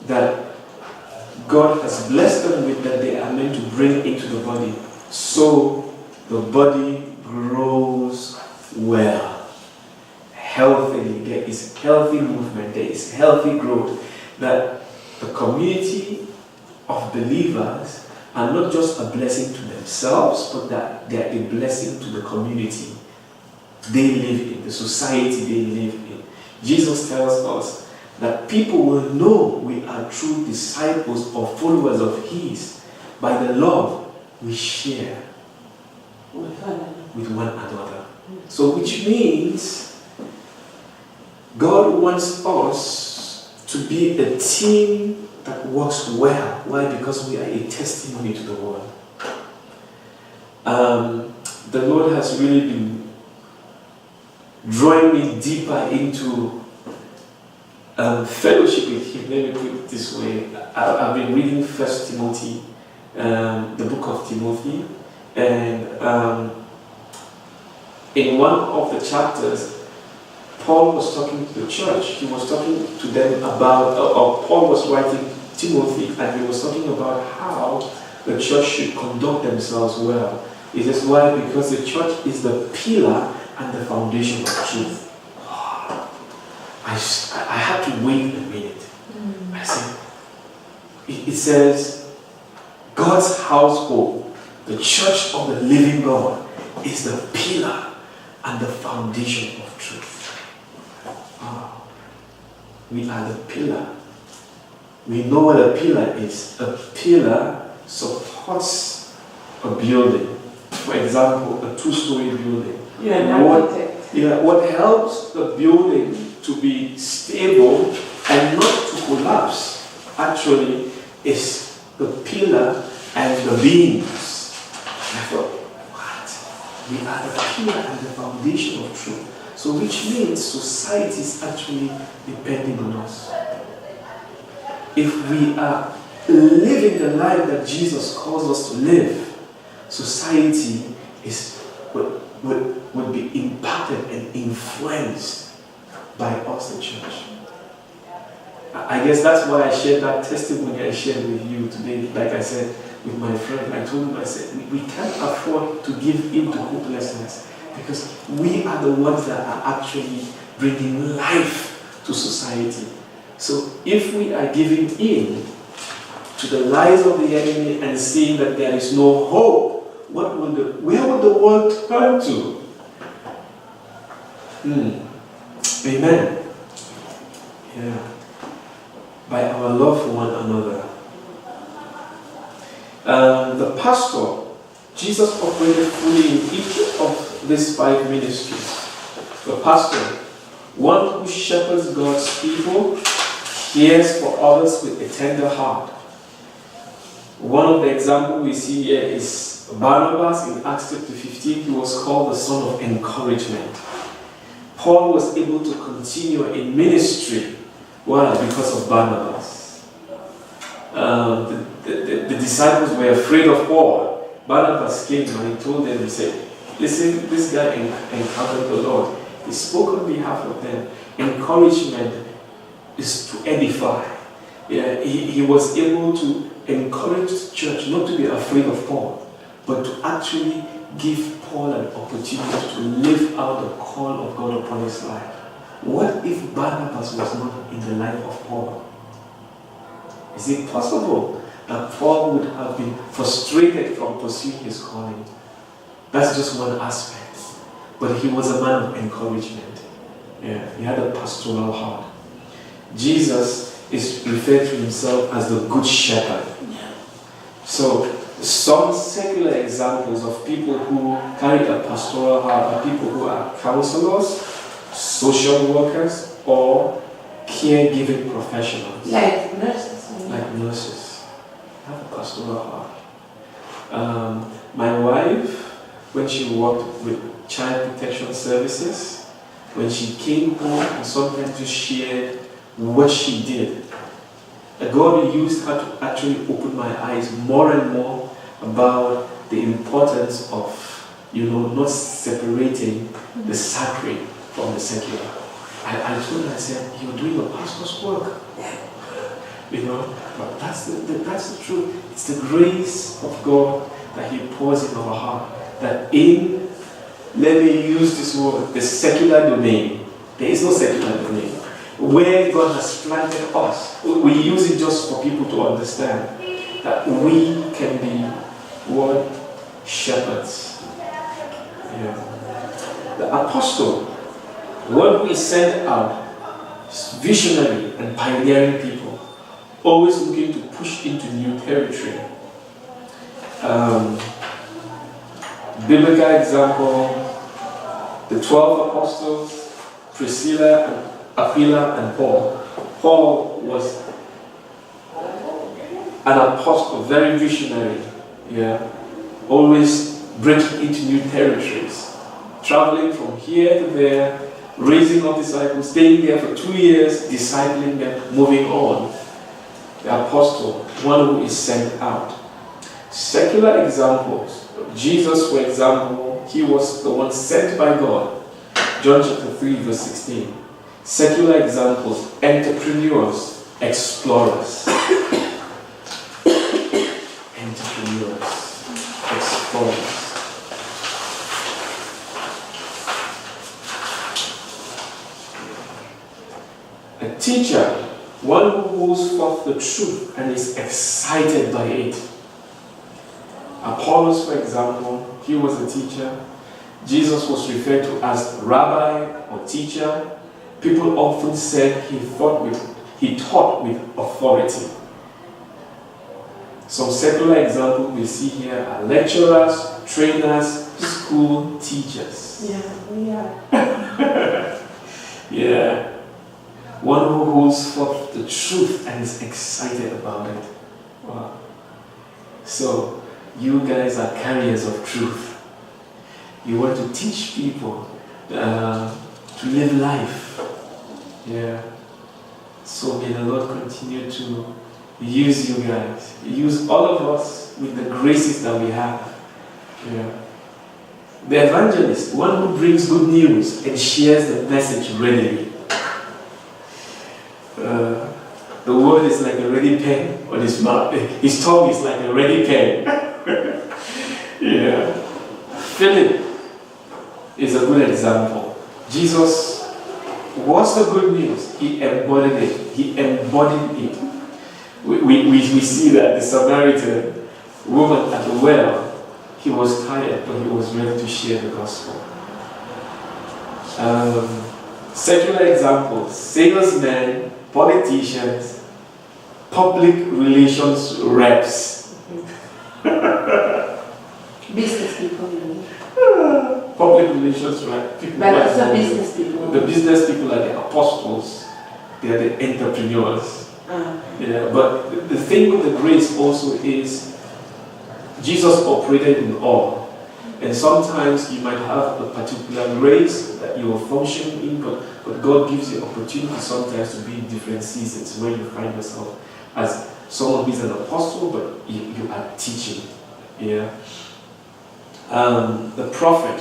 that God has blessed them with, that they are meant to bring into the body, so the body grows well, healthily. There is healthy movement, there is healthy growth, that the community of believers are not just a blessing to themselves, but that they are a blessing to the community they live in, the society they live in. Jesus tells us that people will know we are true disciples or followers of His by the love we share with one another. So which means God wants us to be a team that works well. Why? Because we are a testimony to the world. The Lord has really been drawing me deeper into fellowship with Him. Let me put it this way. I've been reading 1 Timothy the book of Timothy, and in one of the chapters, Paul was talking to the church. He was talking to them about, or Paul was writing Timothy, and he was talking about how the church should conduct themselves well. He says, why? Because the church is the pillar and the foundation of truth. I had to wait a minute. I said, it says, God's household, the church of the living God, is the pillar and the foundation of truth. We are the pillar. We know what a pillar is. A pillar supports a building. For example, a two-story building. What helps the building to be stable and not to collapse actually is the pillar and the beams. I thought, what? We are the pillar and the foundation of truth. So which means society is actually depending on us. If we are living the life that Jesus calls us to live, society would be impacted and influenced by us, the church. I guess that's why I shared that testimony I shared with you today. Like I said, with my friend, I told him, I said, we can't afford to give in to hopelessness, because we are the ones that are actually bringing life to society. So if we are giving in to the lies of the enemy and seeing that there is no hope, where would the world turn to? Amen. Yeah. By our love for one another. The pastor, Jesus operated fully in each of these 5 ministries. The pastor, one who shepherds God's people, cares for others with a tender heart. One of the examples we see here is Barnabas in Acts chapter 15. He was called the son of encouragement. Paul was able to continue in ministry. Why? Because of Barnabas. The disciples were afraid of Paul. Barnabas came and he told them, he said, listen, this guy encountered the Lord. He spoke on behalf of them. Encouragement is to edify. Yeah, he was able to encourage the church not to be afraid of Paul, but to actually give Paul an opportunity to live out the call of God upon his life. What if Barnabas was not in the life of Paul? Is it possible that Paul would have been frustrated from pursuing his calling? That's just one aspect. But he was a man of encouragement. Yeah, he had a pastoral heart. Jesus is referred to himself as the Good Shepherd. So, some secular examples of people who carry a pastoral heart are people who are counselors, social workers, or caregiving professionals. Like nurses. Like nurses. Have a pastoral heart. My wife, when she worked with child protection services, when she came home and sometimes just shared what she did, God used her to actually open my eyes more and more about the importance of, not separating the sacred from the secular. I told her, I said, you're doing a pastor's work. But that's the truth. It's the grace of God that He pours in our heart. That let me use this word, the secular domain. There is no secular domain. Where God has planted us, we use it just for people to understand that we can be what? Shepherds. Yeah. The apostle, one who is sent out, is visionary and pioneering people, always looking to push into new territory. Biblical example, the 12 apostles, Priscilla and Aquila and Paul. Paul was an apostle, very visionary, always breaking into new territories, traveling from here to there, raising up disciples, staying there for 2 years, discipling them, moving on. The apostle, one who is sent out. Secular examples. Jesus, for example, he was the one sent by God. John chapter 3, verse 16. Secular examples, entrepreneurs, explorers. Entrepreneurs, explorers. A teacher, one who holds forth the truth and is excited by it. Apollos, for example, he was a teacher. Jesus was referred to as rabbi or teacher. People often said he taught with authority. Some secular examples we see here are lecturers, trainers, school teachers. Yeah, we are. Yeah. One who holds forth the truth and is excited about it. Wow. So, you guys are carriers of truth. You want to teach people to live life. Yeah. So may the Lord continue to use you guys. Use all of us with the graces that we have. Yeah. The evangelist, one who brings good news and shares the message readily. The word is like a ready pen on his mouth. His tongue is like a ready pen. Yeah. Philip is a good example. Jesus was the good news. He embodied it. He embodied it. We see that the Samaritan woman at the well, he was tired, but he was ready to share the gospel. Secular examples, salesmen, politicians, public relations reps. Business people, you mean? Public relations reps. But also business people. The business people are the apostles. They are the entrepreneurs. Yeah, but the thing with the grace also is Jesus operated in all. And sometimes you might have a particular grace that you will function in, but God gives you opportunity sometimes to be in different seasons where you find yourself as someone who is an apostle, but you are teaching. Yeah. The prophet,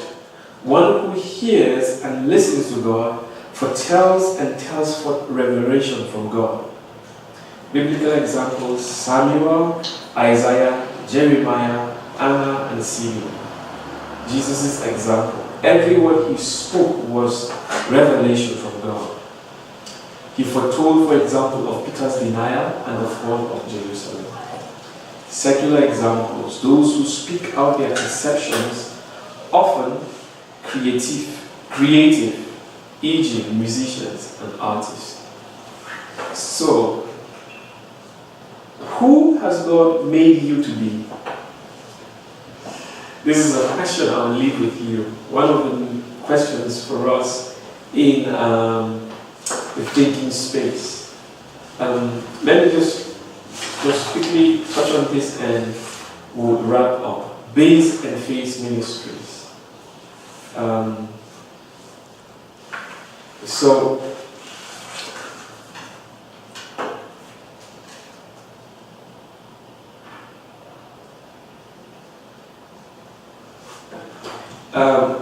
one who hears and listens to God, foretells and tells forth revelation from God. Biblical examples: Samuel, Isaiah, Jeremiah, Anna, and Simeon. Jesus' example. Every word he spoke was revelation from God. He foretold, for example, of Peter's denial and the fall of Jerusalem. Secular examples. Those who speak out their perceptions, often creative, e.g. musicians and artists. So, who has God made you to be? This is a question I'll leave with you. One of the questions for us in the thinking space. Let me just quickly touch on this and we'll wrap up. Base and Face Ministries.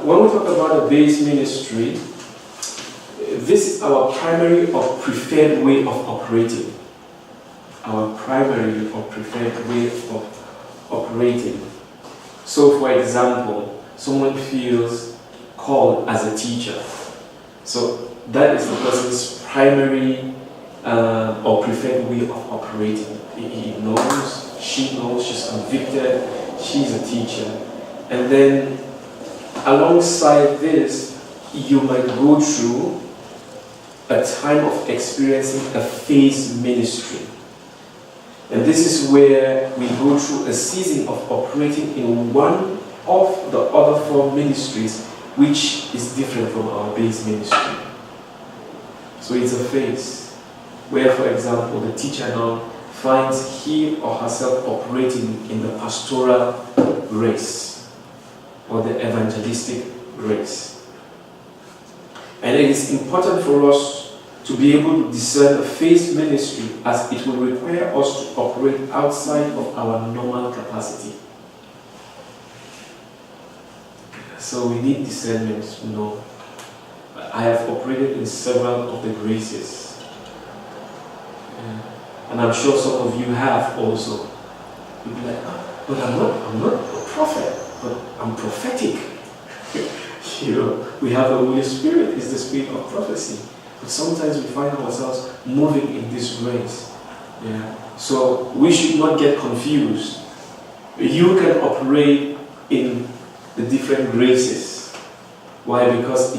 When we talk about a base ministry, this is our primary or preferred way of operating. Our primary or preferred way of operating. So, for example, someone feels called as a teacher. So, that is the person's primary or preferred way of operating. He knows, she knows, she's convicted, she's a teacher. And then, alongside this, you might go through a time of experiencing a phase ministry. And this is where we go through a season of operating in one of the other four ministries, which is different from our base ministry. So it's a phase where, for example, the teacher now finds he or herself operating in the pastoral race or the evangelistic grace. And it is important for us to be able to discern a phase ministry, as it will require us to operate outside of our normal capacity. So we need discernment to know. I have operated in several of the graces. And I'm sure some of you have also. You'll be like, but I'm not a prophet, but I'm prophetic. We have the Holy Spirit, is the spirit of prophecy. But sometimes we find ourselves moving in this grace. So we should not get confused. You can operate in the different graces. Why? Because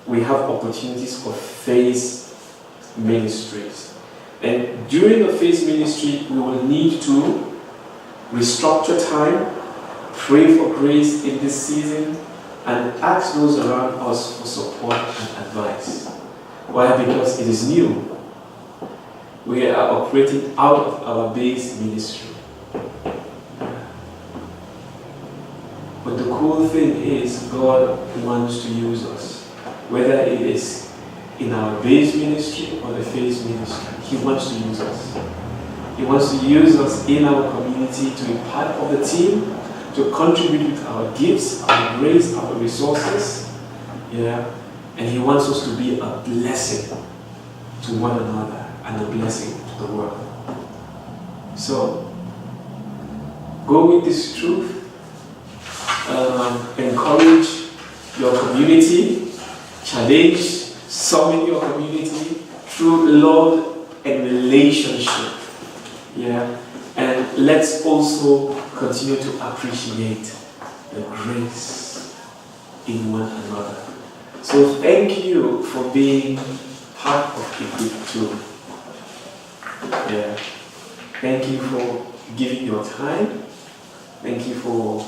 we have opportunities for faith ministries. And during the faith ministry, we will need to restructure time, pray for grace in this season, and ask those around us for support and advice. Why? Because it is new. We are operating out of our base ministry. But the cool thing is God wants to use us. Whether it is in our base ministry or the faith ministry, He wants to use us. He wants to use us in our community to be part of the team, to contribute with our gifts, our grace, our resources. And He wants us to be a blessing to one another and a blessing to the world. So, go with this truth. Encourage your community, challenge some in your community through love and relationship. And let's also continue to appreciate the grace in one another. So thank you for being part of Equip 2. Thank you for giving your time. Thank you for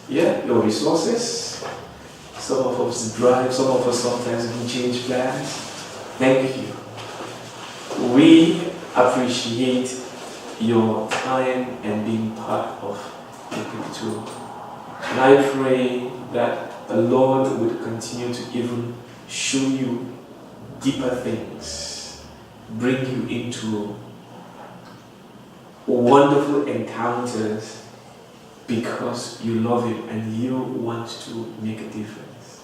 your resources. Some of us drive, some of us sometimes we change plans. Thank you. We appreciate your time and being part of Equip 2. And I pray that the Lord would continue to even show you deeper things, bring you into wonderful encounters because you love Him and you want to make a difference.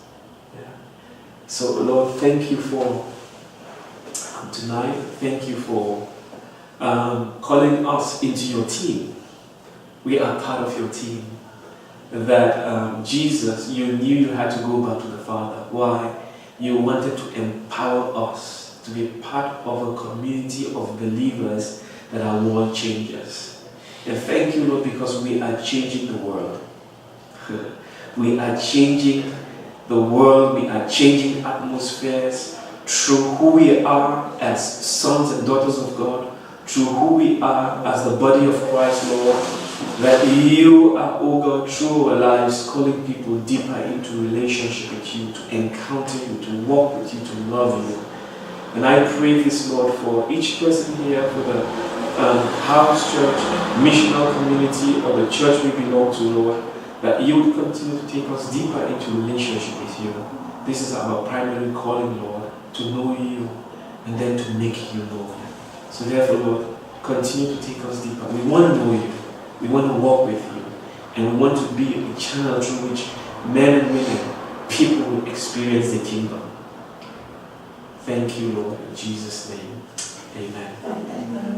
So Lord, thank you for tonight. Thank you for calling us into your team. We are part of your team. That Jesus, you knew you had to go back to the Father. Why? You wanted to empower us to be part of a community of believers that are world changers. And thank you, Lord, because we are changing the world. We are changing the world. We are changing atmospheres through who we are as sons and daughters of God, through who we are as the body of Christ, Lord. That you are, oh God, through our lives, calling people deeper into relationship with you, to encounter you, to walk with you, to love you. And I pray this, Lord, for each person here, for the house church, missional community, or the church we belong to, Lord, that you would continue to take us deeper into relationship with you. This is our primary calling, Lord, to know you and then to make you know you. So therefore, Lord, continue to take us deeper. We want to know you. We want to walk with you. And we want to be a channel through which men and women, people will experience the kingdom. Thank you, Lord, in Jesus' name. Amen. Amen.